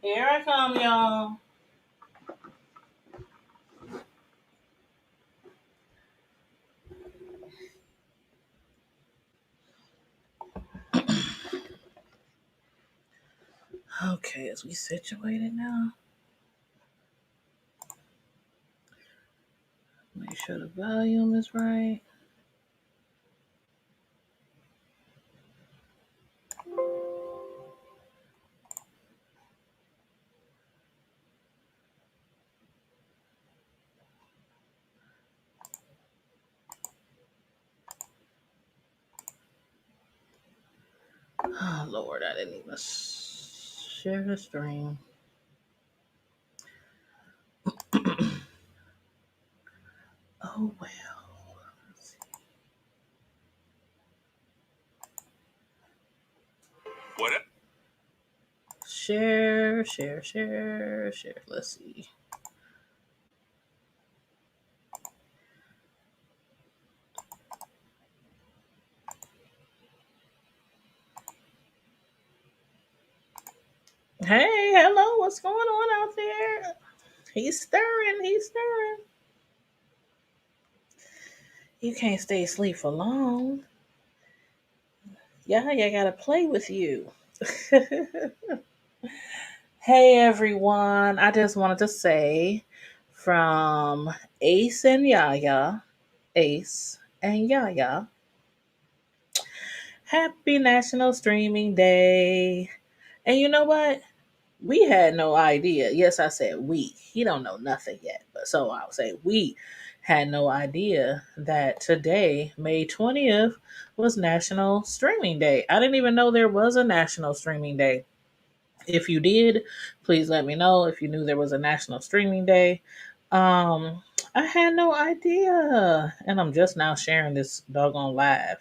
Here I come, y'all. Okay, as we situated now, make sure the volume is right. Oh Lord, I didn't even share the stream. Oh well. Let's see. What? Share, share, share, share. Let's see. Hey, hello, what's going on out there? He's stirring, he's stirring. You can't stay asleep for long. Yeah, gotta play with you. Hey everyone, I just wanted to say from Ace and Yaya, Ace and Yaya, happy National Streaming Day. And you know what? We had no idea. Yes, I said we. He don't know nothing yet. But so I'll say we had no idea that today, May 20th, was National Streaming Day. I didn't even know there was a National Streaming Day. If you did, please let me know if you knew there was a National Streaming Day. Um, I had no idea. And I'm just now sharing this doggone live.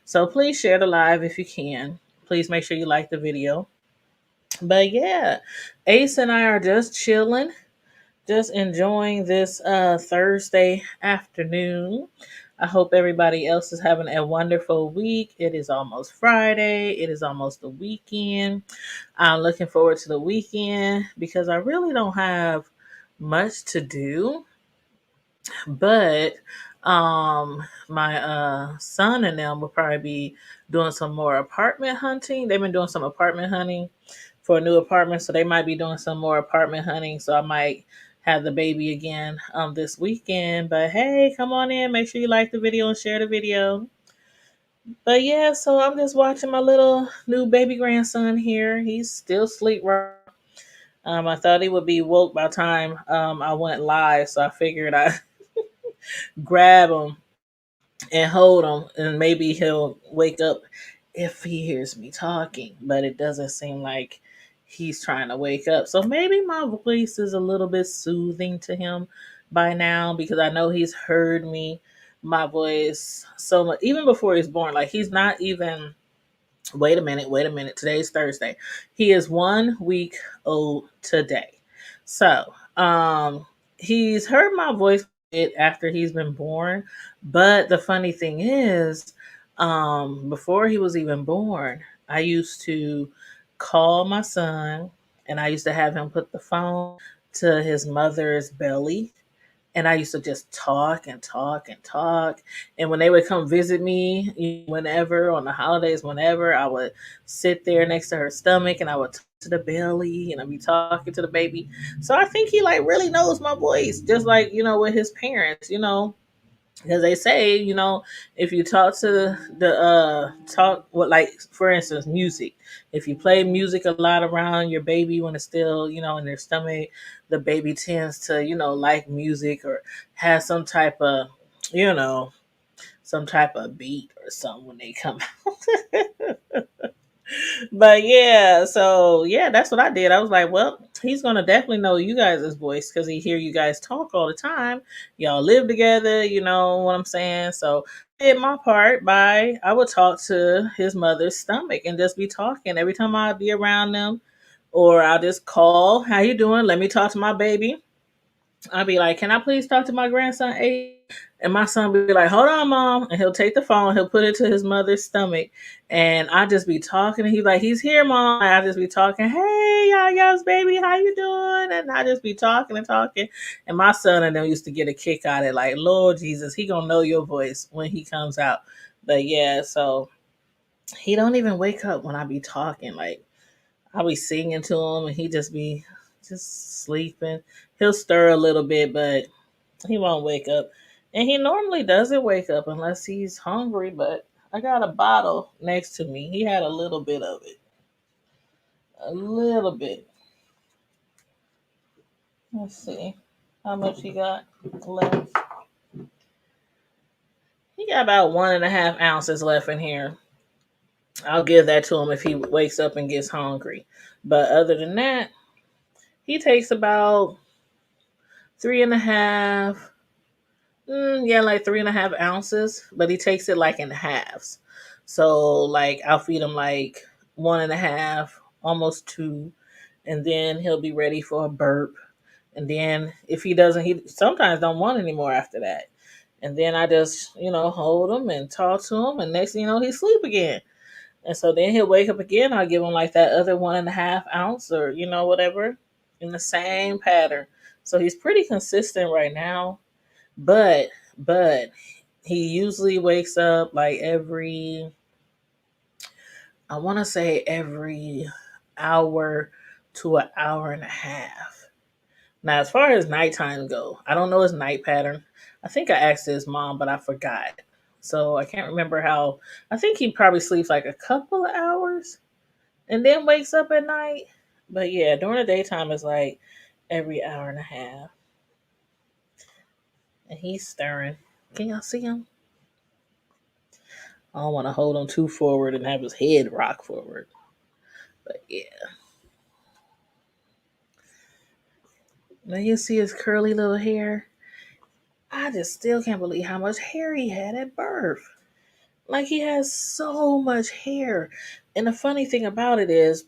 So please share the live if you can. Please make sure you like the video. But yeah, Ace and I are just chilling, just enjoying this Thursday afternoon. I hope everybody else is having a wonderful week. It is almost Friday. It is almost the weekend. I'm looking forward to the weekend because I really don't have much to do. But my son and them will probably be doing some more apartment hunting. They've been doing some apartment hunting for a new apartment, so they might be doing some more apartment hunting. So I might have the baby again this weekend. But hey, come on in. Make sure you like the video and share the video. But yeah, so I'm just watching my little new baby grandson here. He's still asleep right. I thought he would be woke by the time I went live, so I figured I grab him and hold him, and maybe he'll wake up if he hears me talking. But it doesn't seem like he's trying to wake up. So maybe my voice is a little bit soothing to him by now because I know he's heard me, my voice, so much even before he's born. Like he's not even. Wait a minute. Today's Thursday. He is 1 week old today. So, he's heard my voice after he's been born. But the funny thing is, before he was even born, I used to call my son and I used to have him put the phone to his mother's belly, and I used to just talk and talk and talk. And when they would come visit me, whenever on the holidays, whenever I would sit there next to her stomach and I would talk to the belly and I'd be talking to the baby. So I think he like really knows my voice, just like, with his parents, because they say, if you talk to the talk what, like for instance, music, if you play music a lot around your baby when it's still, in their stomach, the baby tends to, like music or has some type of, you know some type of beat or something when they come. But yeah, so yeah, that's what I did. I was like, well, he's gonna definitely know you guys' voice because he hear you guys talk all the time. Y'all live together, you know what I'm saying? So I did my part by I would talk to his mother's stomach and just be talking every time I'd be around them, or I'll just call, how you doing? Let me talk to my baby. I'd be like, can I please talk to my grandson A? And my son be like, "Hold on, mom," and he'll take the phone, he'll put it to his mother's stomach, and I just be talking, and he's like, "He's here, mom." And I just be talking, "Hey, Yaya's baby, how you doing?" And I just be talking and talking. And my son and them used to get a kick out of it, like, Lord Jesus, he gonna know your voice when he comes out. But yeah, so he don't even wake up when I be talking. Like I'll be singing to him, and he just be just sleeping. He'll stir a little bit, but he won't wake up. And he normally doesn't wake up unless he's hungry, but I got a bottle next to me. He had a little bit of it. A little bit. Let's see how much he got left. He got about 1.5 ounces left in here. I'll give that to him if he wakes up and gets hungry. But other than that, he takes about 3.5. Yeah, like 3.5 ounces, but he takes it like in halves. So like I'll feed him like 1.5, almost two, and then he'll be ready for a burp. And then if he doesn't, he sometimes don't want any more after that. And then I just hold him and talk to him, and next thing you know he sleep again. And so then he'll wake up again. I'll give him like that other 1.5 ounce or whatever in the same pattern. So he's pretty consistent right now, but but he usually wakes up like every, I want to say every hour to an hour and a half. Now, as far as nighttime go, I don't know his night pattern. I think I asked his mom, but I forgot. So I can't remember how. I think he probably sleeps like a couple of hours and then wakes up at night. But yeah, during the daytime it's like every hour and a half. And he's stirring. Can y'all see him? I don't want to hold him too forward and have his head rock forward. But yeah. Now you see his curly little hair. I just still can't believe how much hair he had at birth. Like he has so much hair. And the funny thing about it is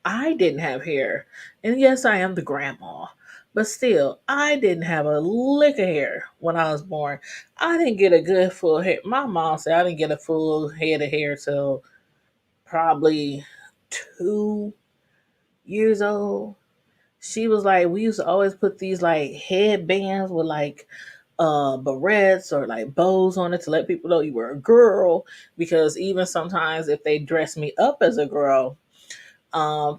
I didn't have hair. And yes, I am the grandma. But still, I didn't have a lick of hair when I was born. I didn't get a good full hair. My mom said I didn't get a full head of hair till probably 2 years old. She was like, we used to always put these like headbands with like barrettes or like bows on it to let people know you were a girl. Because even sometimes if they dress me up as a girl,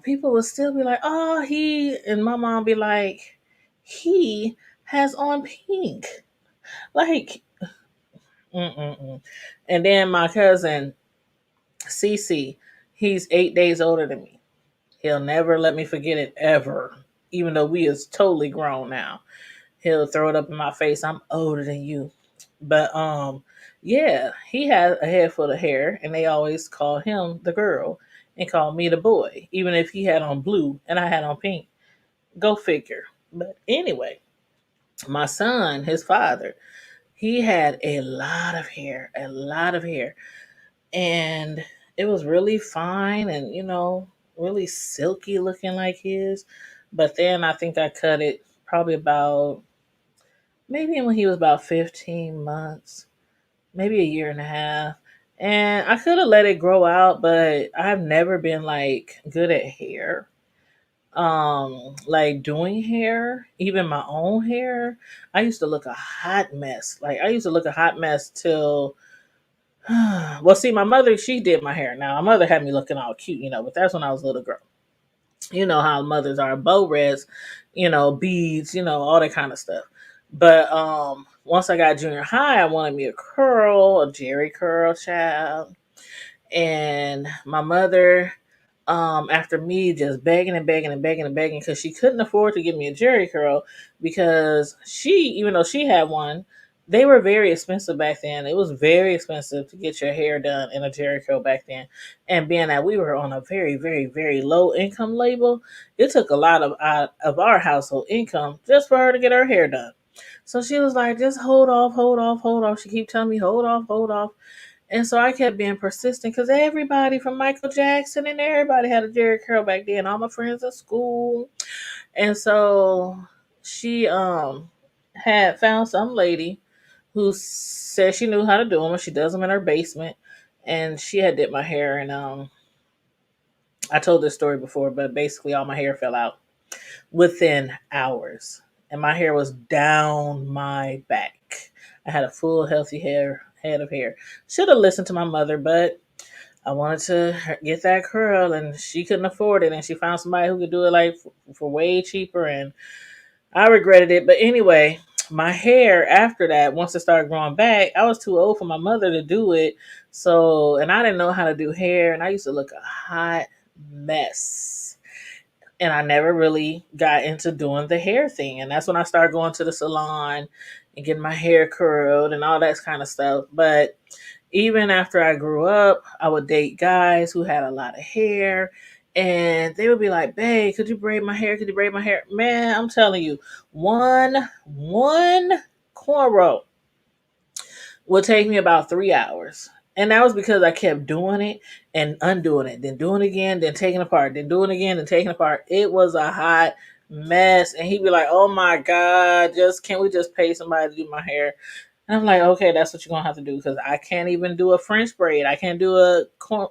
people would still be like, "Oh, he," and my mom be like, "He has on pink." Like, mm-mm-mm. And then my cousin Cece, he's 8 days older than me. He'll never let me forget it ever, even though we is totally grown now. He'll throw it up in my face. I'm older than you. But yeah, he had a head full of hair, and they always call him the girl and call me the boy, even if he had on blue and I had on pink. Go figure. But anyway, my son, his father, he had a lot of hair, a lot of hair, and it was really fine and really silky looking like his. But then I think I cut it probably about maybe when he was about 15 months, maybe a year and a half. And I could have let it grow out, but I've never been like good at hair. Like doing hair, even my own hair. I used to look a hot mess. Like I used to look a hot mess till well, see, my mother, she did my hair. Now, my mother had me looking all cute, but that's when I was a little girl. You know how mothers are, bow reds, beads, all that kind of stuff. But once I got junior high, I wanted me a curl, a Jerry curl, child. And my mother, after me just begging and begging and begging and begging, because she couldn't afford to give me a Jerry curl, because even though she had one, they were very expensive back then. It was very expensive to get your hair done in a Jerry curl back then. And being that we were on a very, very, very low income label, it took a lot of our household income just for her to get her hair done. So she was like, just hold off, hold off, hold off. She kept telling me, hold off, hold off. And so I kept being persistent because everybody from Michael Jackson and everybody had a Jerry curl back then. All my friends at school. And so she had found some lady. who said she knew how to do them, and she does them in her basement. And she had did my hair, and I told this story before, but basically all my hair fell out within hours, and my hair was down my back. I had a full, healthy head of hair. Should have listened to my mother, but I wanted to get that curl, and she couldn't afford it, and she found somebody who could do it like for way cheaper, and I regretted it. But anyway, my hair after that, once it started growing back, I was too old for my mother to do it. So, and I didn't know how to do hair, and I used to look a hot mess. And I never really got into doing the hair thing. And that's when I started going to the salon and getting my hair curled and all that kind of stuff. But even after I grew up, I would date guys who had a lot of hair, and they would be like, "Babe, could you braid my hair? Could you braid my hair?" Man, I'm telling you, one cornrow would take me about 3 hours. And that was because I kept doing it and undoing it, then doing it again, then taking it apart, then doing it again, then taking it apart. It was a hot mess. And he'd be like, "Oh my God, just can't we just pay somebody to do my hair?" And I'm like, "Okay, that's what you're gonna have to do, because I can't even do a French braid. I can't do a corn.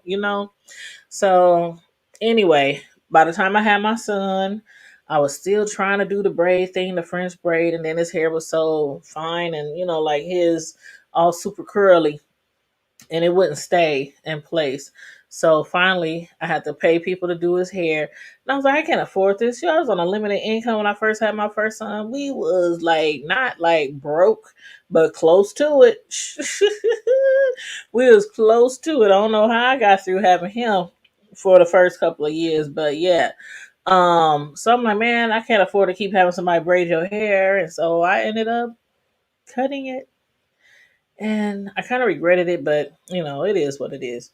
So anyway, by the time I had my son, I was still trying to do the braid thing, the French braid, and then his hair was so fine and like his all super curly, and it wouldn't stay in place. So finally, I had to pay people to do his hair. And I was like, I can't afford this. I was on a limited income when I first had my first son. We was like not like broke, but close to it. We was close to it. I don't know how I got through having him for the first couple of years, but yeah. So I'm like, man, I can't afford to keep having somebody braid your hair, and so I ended up cutting it, and I kind of regretted it, but it is what it is.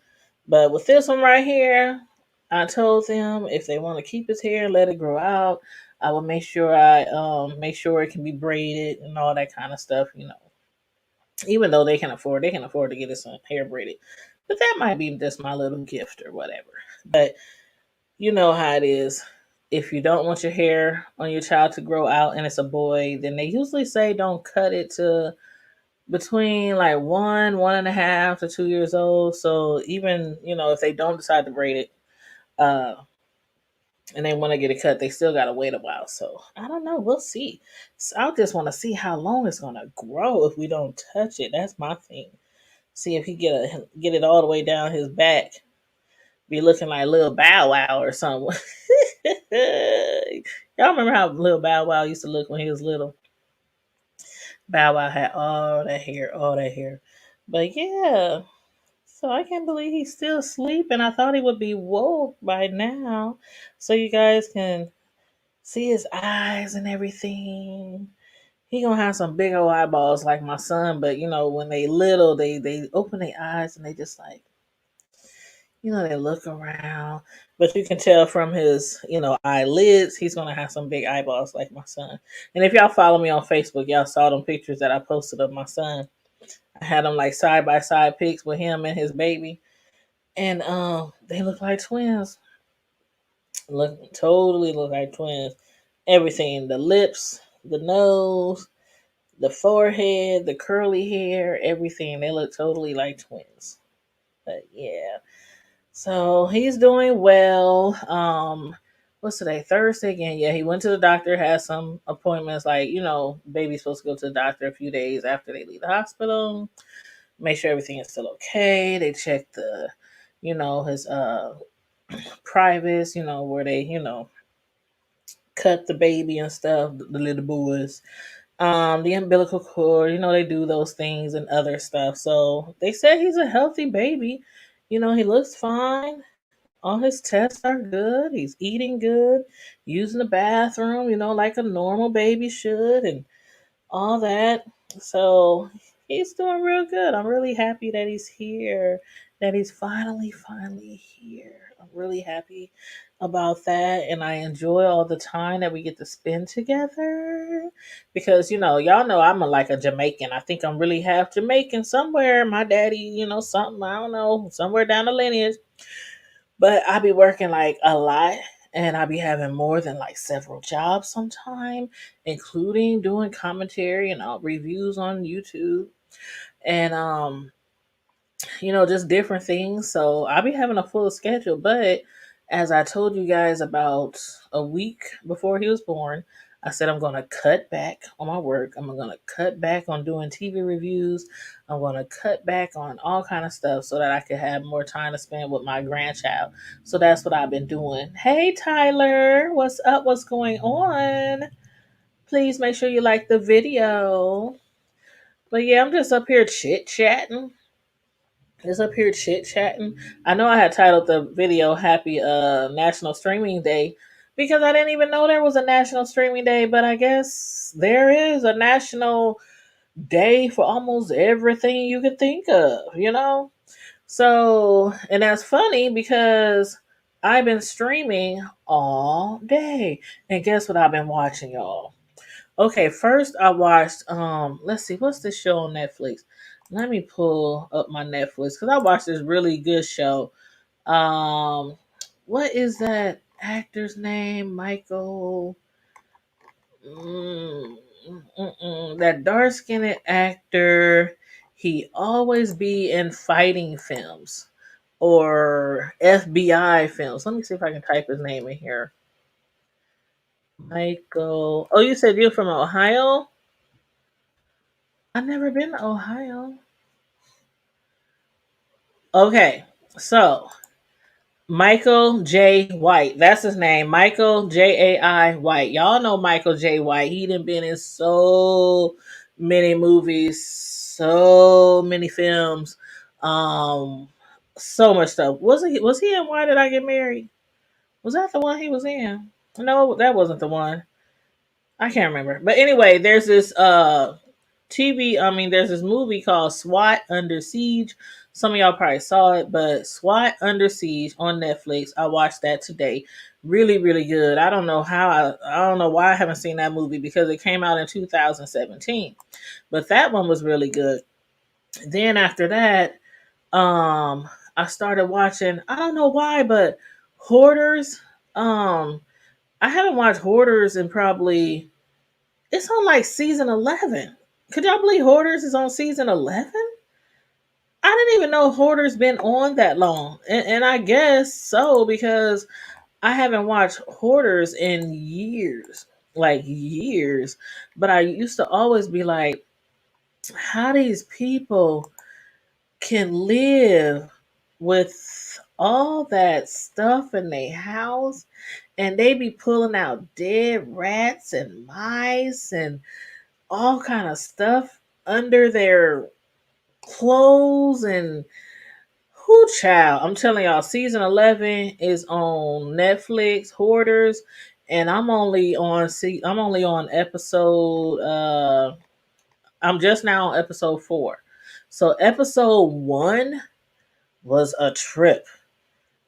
But with this one right here, I told them if they want to keep his hair, let it grow out. I will make sure it can be braided and all that kind of stuff. Even though they can afford to get his hair braided. But that might be just my little gift or whatever. But you know how it is. If you don't want your hair on your child to grow out and it's a boy, then they usually say don't cut it to between like 1.5 to 2 years old. So even if they don't decide to braid it, uh, and they want to get it cut, they still gotta wait a while. So I don't know. We'll see. So I just want to see how long it's gonna grow if we don't touch it. That's my thing. See if he get it all the way down his back, be looking like little Bow Wow or something. Y'all remember how little Bow Wow used to look when he was little? Bow Wow had all that hair, all that hair. But yeah, so I can't believe he's still sleeping. I thought he would be woke by now, so you guys can see his eyes and everything. He gonna have some big old eyeballs like my son, but when they little, they open their eyes and they just like they look around. But you can tell from his eyelids, he's gonna have some big eyeballs like my son. And if y'all follow me on Facebook, y'all saw them pictures that I posted of my son. I had them like side by side pics with him and his baby, and they look like twins. Look like twins. Everything, the lips, the nose, the forehead, the curly hair, everything, they look totally like twins. But yeah, so he's doing well. What's today? Thursday again. Yeah, he went to the doctor, had some appointments. Like baby's supposed to go to the doctor a few days after they leave the hospital, make sure everything is still okay. They check the his privates, where they, cut the baby and stuff, the little boys. The umbilical cord, they do those things and other stuff. So they said he's a healthy baby. He looks fine. All his tests are good. He's eating good, using the bathroom, like a normal baby should, and all that. So he's doing real good. I'm really happy that he's here, that he's finally here. I'm really happy about that. And I enjoy all the time that we get to spend together because, y'all know I'm like a Jamaican. I think I'm really half Jamaican somewhere. My daddy, something, I don't know, somewhere down the lineage. But I be working like a lot, and I be having more than like several jobs sometime, including doing commentary and reviews on YouTube. and just different things. So I'll be having a full schedule. But as I told you guys about a week before he was born, I said I'm going to cut back on my work. I'm going to cut back on doing TV reviews. I'm going to cut back on all kind of stuff so that I can have more time to spend with my grandchild. So that's what I've been doing. Hey Tyler, what's up? What's going on? Please make sure you like the video. But yeah, I'm just up here chit chatting, just up here chit chatting. I know I had titled the video "Happy National Streaming Day" because I didn't even know there was a National Streaming Day, but I guess there is a national day for almost everything you could think of. So, and that's funny because I've been streaming all day. And guess what I've been watching, y'all? Okay, first I watched let's see, what's this show on Netflix? Let me pull up my Netflix because I watched this really good show. Um what is that actor's name? Michael that dark skinned actor. He always be in fighting films or FBI films. Let me see if I can type his name in here. Michael. Oh, you said you're from Ohio? I've never been to Ohio. Okay, so Michael J. White. That's his name. Michael J. A. I. White. Y'all know Michael J. White. He done been in so many movies, so many films, um, so much stuff. Was he in Why Did I Get Married? Was that the one he was in? No, that wasn't the one. I can't remember. But anyway, there's this there's this movie called SWAT Under Siege. Some of y'all probably saw it, but SWAT Under Siege on Netflix. I watched that today. Really, really good. I don't know why I haven't seen that movie because it came out in 2017. But that one was really good. Then after that, I started watching, I don't know why, but Hoarders. Um, I haven't watched Hoarders in probably, it's on like season 11. Could y'all believe Hoarders is on season 11? I didn't even know Hoarders been on that long. And I guess so because I haven't watched Hoarders in years. Like years. But I used to always be like, how these people can live with all that stuff in their house and they be pulling out dead rats and mice and all kind of stuff under their clothes and who child. I'm telling y'all, season 11 is on Netflix, Hoarders, and I'm only on episode I'm just now on episode 4. So episode 1 was a trip.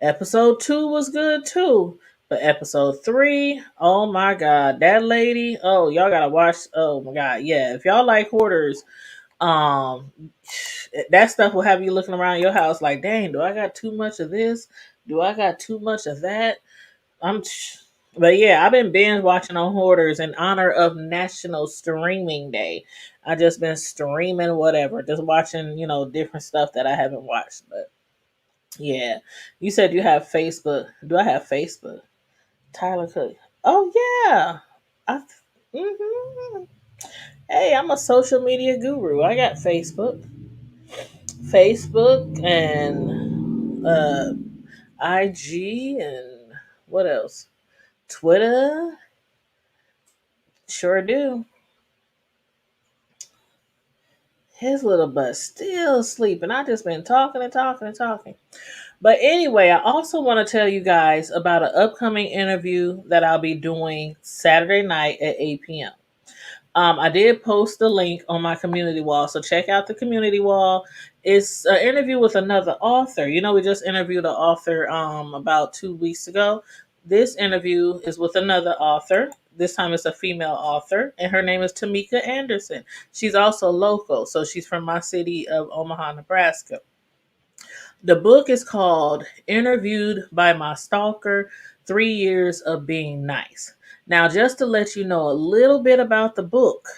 Episode 2 was good too. But episode 3, oh my god, that lady, oh y'all gotta watch. Oh my god, yeah. If y'all like Hoarders, um that stuff will have you looking around your house like, dang, do I got too much of this? Do I got too much of that? I'm but yeah, I've been binge watching on Hoarders in honor of National Streaming Day. I just been streaming whatever, just watching, different stuff that I haven't watched. But yeah, you said you have Facebook. Do I have Facebook? Tyler Cook. Oh yeah. I hmm Hey, I'm a social media guru. I got Facebook and IG and what else? Twitter. Sure do. His little butt still sleeping. I just been talking and talking and talking. But anyway, I also want to tell you guys about an upcoming interview that I'll be doing Saturday night at 8 p.m. I did post the link on my community wall, so check out the community wall. It's an interview with another author. We just interviewed an author about 2 weeks ago. This interview is with another author. This time it's a female author, and her name is Tamika Anderson. She's also local, so she's from my city of Omaha, Nebraska. The book is called Interviewed by My Stalker 3 Years of Being Nice. Now, just to let you know a little bit about the book,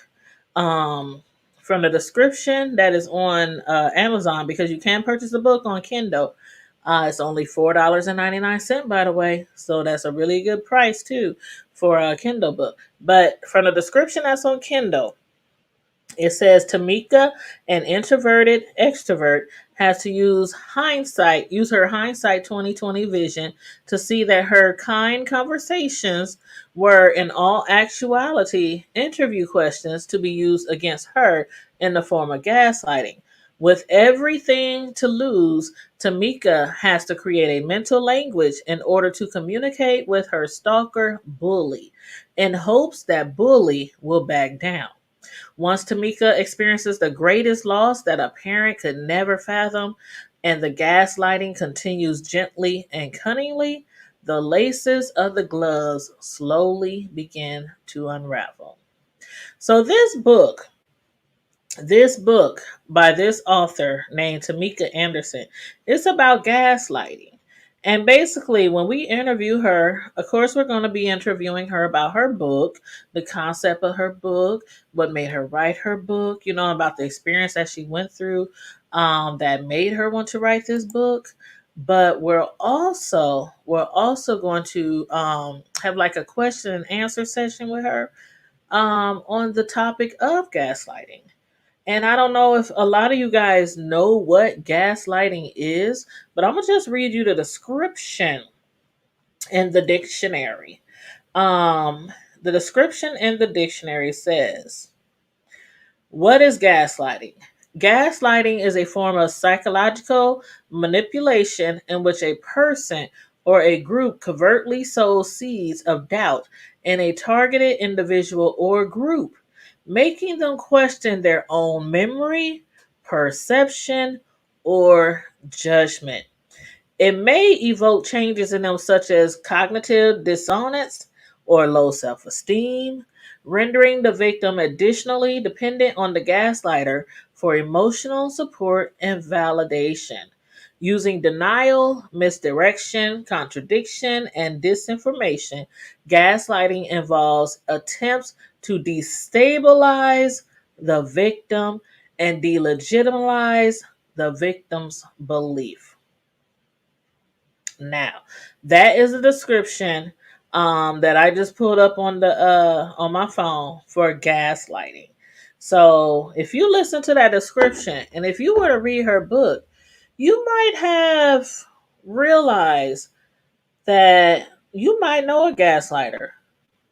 um, from the description that is on Amazon, because you can purchase the book on Kindle. It's only $4.99, by the way. So that's a really good price, too, for a Kindle book. But from the description that's on Kindle, it says Tamika, an introverted extrovert, has to use her hindsight 2020 vision to see that her kind conversations were in all actuality interview questions to be used against her in the form of gaslighting. With everything to lose, Tamika has to create a mental language in order to communicate with her stalker bully in hopes that bully will back down. Once Tamika experiences the greatest loss that a parent could never fathom, and the gaslighting continues gently and cunningly, the laces of the gloves slowly begin to unravel. So, this book by this author named Tamika Anderson, it's about gaslighting. And basically, when we interview her, of course, we're going to be interviewing her about her book, the concept of her book, what made her write her book, about the experience that she went through that made her want to write this book. But we're also going to have like a question and answer session with her on the topic of gaslighting. And I don't know if a lot of you guys know what gaslighting is, but I'm going to just read you the description in the dictionary. The description in the dictionary says, what is gaslighting? Gaslighting is a form of psychological manipulation in which a person or a group covertly sows seeds of doubt in a targeted individual or group, making them question their own memory, perception, or judgment. It may evoke changes in them, such as cognitive dissonance or low self esteem, rendering the victim additionally dependent on the gaslighter for emotional support and validation. Using denial, misdirection, contradiction, and disinformation, gaslighting involves attempts to destabilize the victim and delegitimize the victim's belief. Now, that is a description that I just pulled up on my phone for gaslighting. So, if you listen to that description, and if you were to read her book, you might have realized that you might know a gaslighter.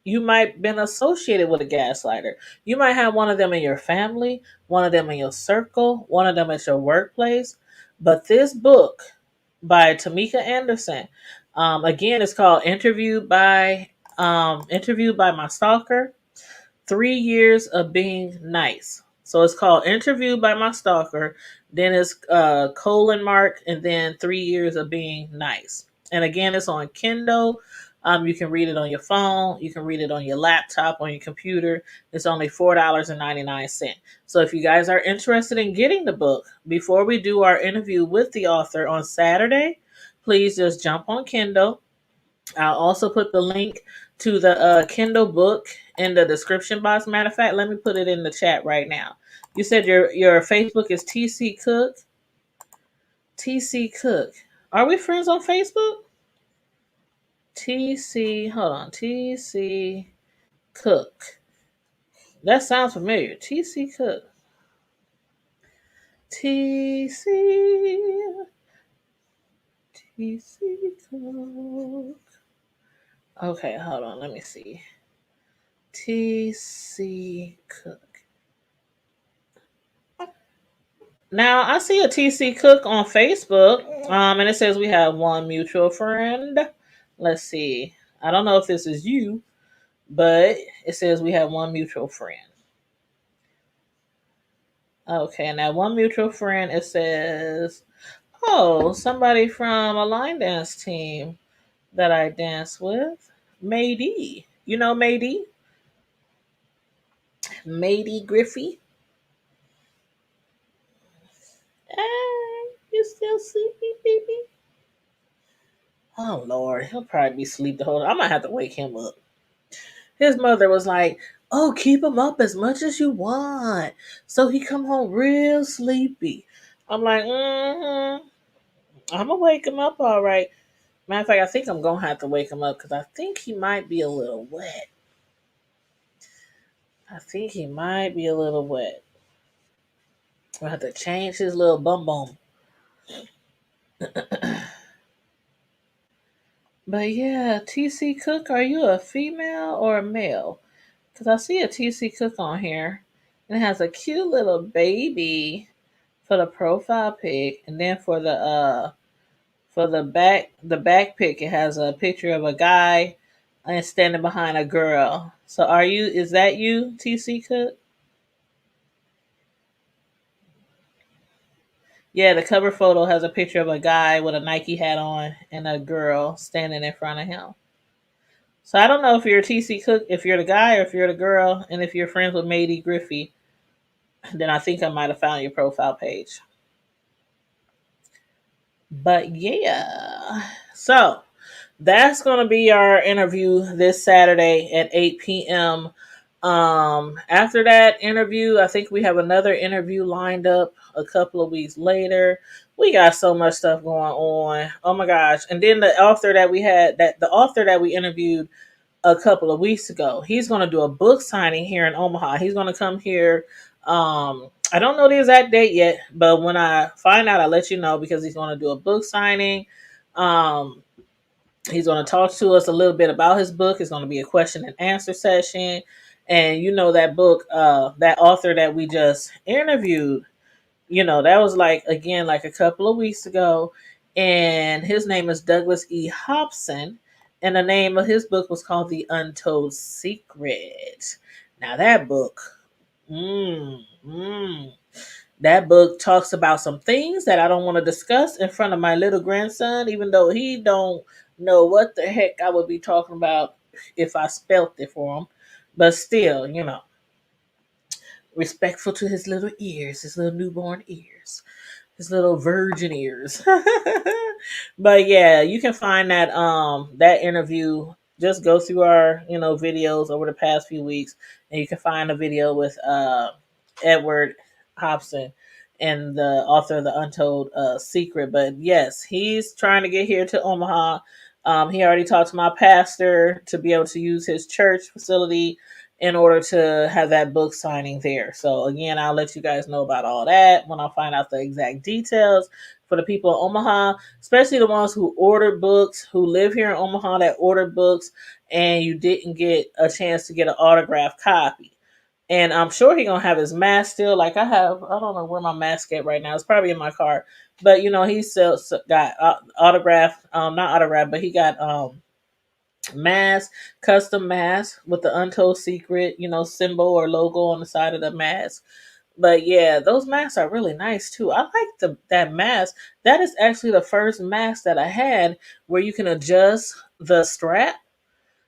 You might have been associated with a gaslighter. You might have one of them in your family, one of them in your circle, one of them at your workplace. But this book by Tamika Anderson, again, it's called Interviewed by My Stalker. 3 years of being nice. So it's called Interview by My Stalker. Then it's colon mark, and then 3 years of being nice. And again, it's on Kindle. You can read it on your phone. You can read it on your laptop, on your computer. It's only $4.99. So if you guys are interested in getting the book, before we do our interview with the author on Saturday, please just jump on Kindle. I'll also put the link to the Kindle book in the description box. Matter of fact, let me put it in the chat right now. You said your Facebook is TC Cook. TC Cook. Are we friends on Facebook? Hold on. TC Cook. That sounds familiar. TC Cook. TC. TC Cook. Okay, hold on. Let me see. TC Cook. Now I see a TC Cook on Facebook, and it says we have one mutual friend. Let's see. I don't know if this is you, but it says we have one mutual friend. Okay, and that one mutual friend, it says, oh, somebody from a line dance team that I dance with, Mady. You know Mady? Mady Griffey. Hey, you still sleepy, baby? Oh Lord, he'll probably be asleep the whole time. I might have to wake him up. His mother was like, Oh, keep him up as much as you want. So he come home real sleepy. I'm like, mm-hmm. I'm gonna wake him up all right. Matter of fact, I think I'm gonna have to wake him up because I think he might be a little wet. I think he might be a little wet. I have to change his little bum bum. But yeah, TC Cook, are you a female or a male? Because I see a TC Cook on here, and it has a cute little baby for the profile pic, and then for the back pic, it has a picture of a guy and standing behind a girl. So is that you, TC Cook? Yeah, the cover photo has a picture of a guy with a Nike hat on and a girl standing in front of him. So I don't know if you're TC Cook, if you're the guy or if you're the girl, and if you're friends with Mady Griffey, then I think I might have found your profile page. But yeah. So that's going to be our interview this Saturday at 8 p.m. After that interview, I think we have another interview lined up a couple of weeks later. We got so much stuff going on. Oh my gosh. And then the author that we interviewed a couple of weeks ago, he's going to do a book signing here in Omaha. He's going to come here. I don't know the exact date yet, but when I find out, I'll let you know because he's going to do a book signing. Um, He's going to talk to us a little bit about his book. It's going to be a question and answer session. And you know that book, that author that we just interviewed, that was like a couple of weeks ago. And his name is Douglas E. Hobson. And the name of his book was called The Untold Secret. Now that book, mm, mm, that book talks about some things that I don't want to discuss in front of my little grandson, even though he don't know what the heck I would be talking about if I spelt it for him. But still, respectful to his little ears, his little newborn ears, his little virgin ears. But yeah, you can find that interview. Just go through our videos over the past few weeks, and you can find a video with Edward Hobson and the author of the Untold Secret. But yes, he's trying to get here to Omaha. He already talked to my pastor to be able to use his church facility in order to have that book signing there. So again, I'll let you guys know about all that when I find out the exact details. For the people in Omaha, especially the ones who ordered books, who live here in Omaha that ordered books, and you didn't get a chance to get an autographed copy. And I'm sure he's gonna have his mask still. Like I don't know where my mask at right now. It's probably in my car. But he still got autographed, not autographed, but he got mask, custom mask with the Untold Secret, symbol or logo on the side of the mask. But yeah, those masks are really nice too. I like that mask. That is actually the first mask that I had where you can adjust the strap.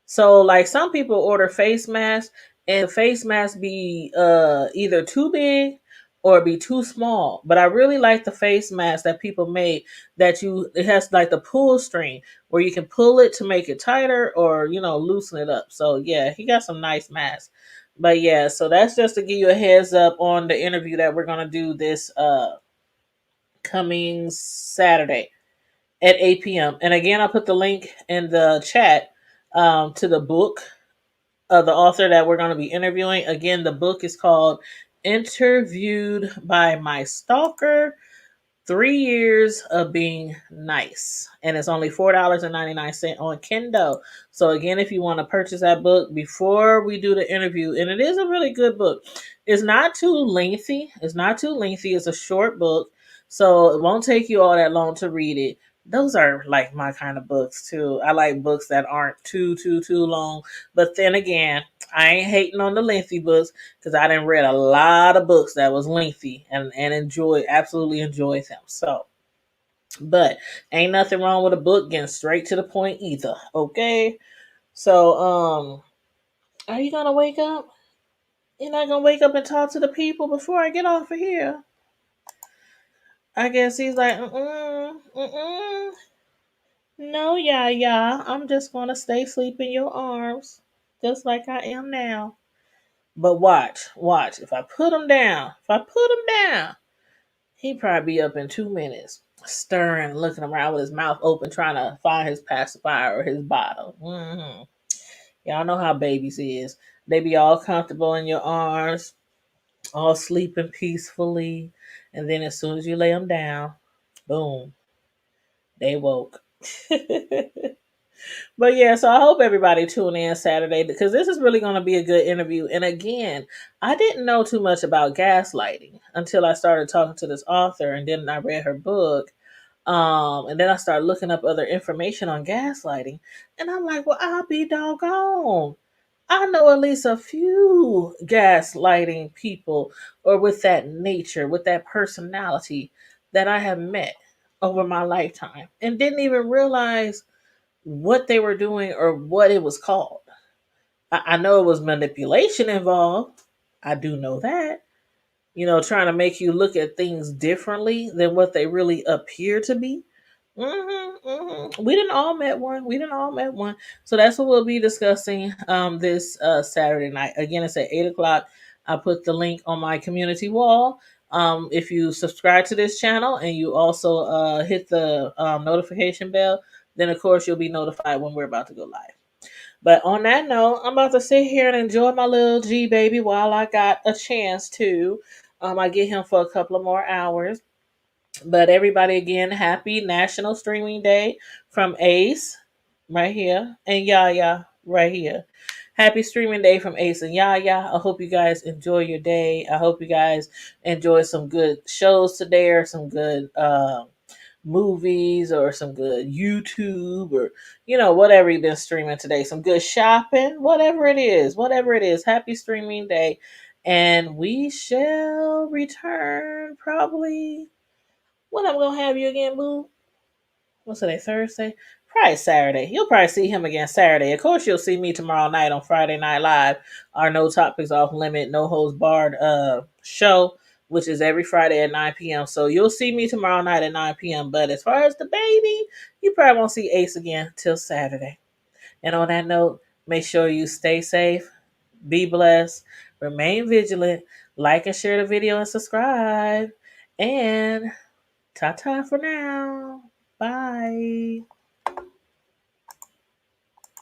So like some people order face masks and the face mask be either too big or be too small. But I really like the face mask that people make it has like the pull string where you can pull it to make it tighter or loosen it up. So yeah, he got some nice masks. But yeah, so that's just to give you a heads up on the interview that we're gonna do this coming Saturday at 8 p.m. And again, I'll put the link in the chat to the book of the author that we're going to be interviewing. Again, the book is called Interviewed by My Stalker, 3 Years of Being Nice. And it's only $4.99 on Kindle. So again, if you want to purchase that book before we do the interview, and it is a really good book. It's not too lengthy. It's a short book. So it won't take you all that long to read it. Those are like my kind of books too. I like books that aren't too long. But then again, I ain't hating on the lengthy books because I didn't read a lot of books that was lengthy and absolutely enjoyed them. So, but ain't nothing wrong with a book getting straight to the point either. Okay. So, are you gonna wake up? You're not gonna wake up and talk to the people before I get off of here. I guess he's like, no, yeah. I'm just gonna stay asleep in your arms, just like I am now. But watch. If I put him down, he'd probably be up in 2 minutes, stirring, looking around with his mouth open, trying to find his pacifier or his bottle. Y'all know how babies is. They be all comfortable in your arms, all sleeping peacefully, and then as soon as you lay them down, boom, they woke. But yeah, so I hope everybody tune in Saturday because this is really going to be a good interview. And again, I didn't know too much about gaslighting until I started talking to this author, and then I read her book. And then I started looking up other information on gaslighting, and I'm like, well, I'll be doggone. I know at least a few gaslighting people, or with that nature, with that personality, that I have met over my lifetime and didn't even realize what they were doing or what it was called. I know it was manipulation involved. I do know that. Trying to make you look at things differently than what they really appear to be. We didn't all met one. We didn't all met one. So that's what we'll be discussing this Saturday night. Again, it's at 8 o'clock. I put the link on my community wall. If you subscribe to this channel and you also hit the notification bell, then of course you'll be notified when we're about to go live. But on that note, I'm about to sit here and enjoy my little G baby while I got a chance to. I get him for a couple of more hours. But everybody, again, happy National Streaming Day from Ace right here and Yaya right here. Happy streaming day from Ace and Yaya. I hope you guys enjoy your day. I hope you guys enjoy some good shows today, or some good movies, or some good YouTube, or whatever you've been streaming today. Some good shopping, whatever it is. Whatever it is. Happy streaming day. And we shall return probably. When I'm gonna have you again, boo? What's today? Thursday? Probably Saturday. You'll probably see him again Saturday. Of course, you'll see me tomorrow night on Friday Night Live, our No Topics Off Limit, No Holds Barred show, which is every Friday at 9 p.m. So you'll see me tomorrow night at 9 p.m. But as far as the baby, you probably won't see Ace again till Saturday. And on that note, make sure you stay safe, be blessed, remain vigilant, like and share the video, and subscribe. And ta-ta for now. Bye.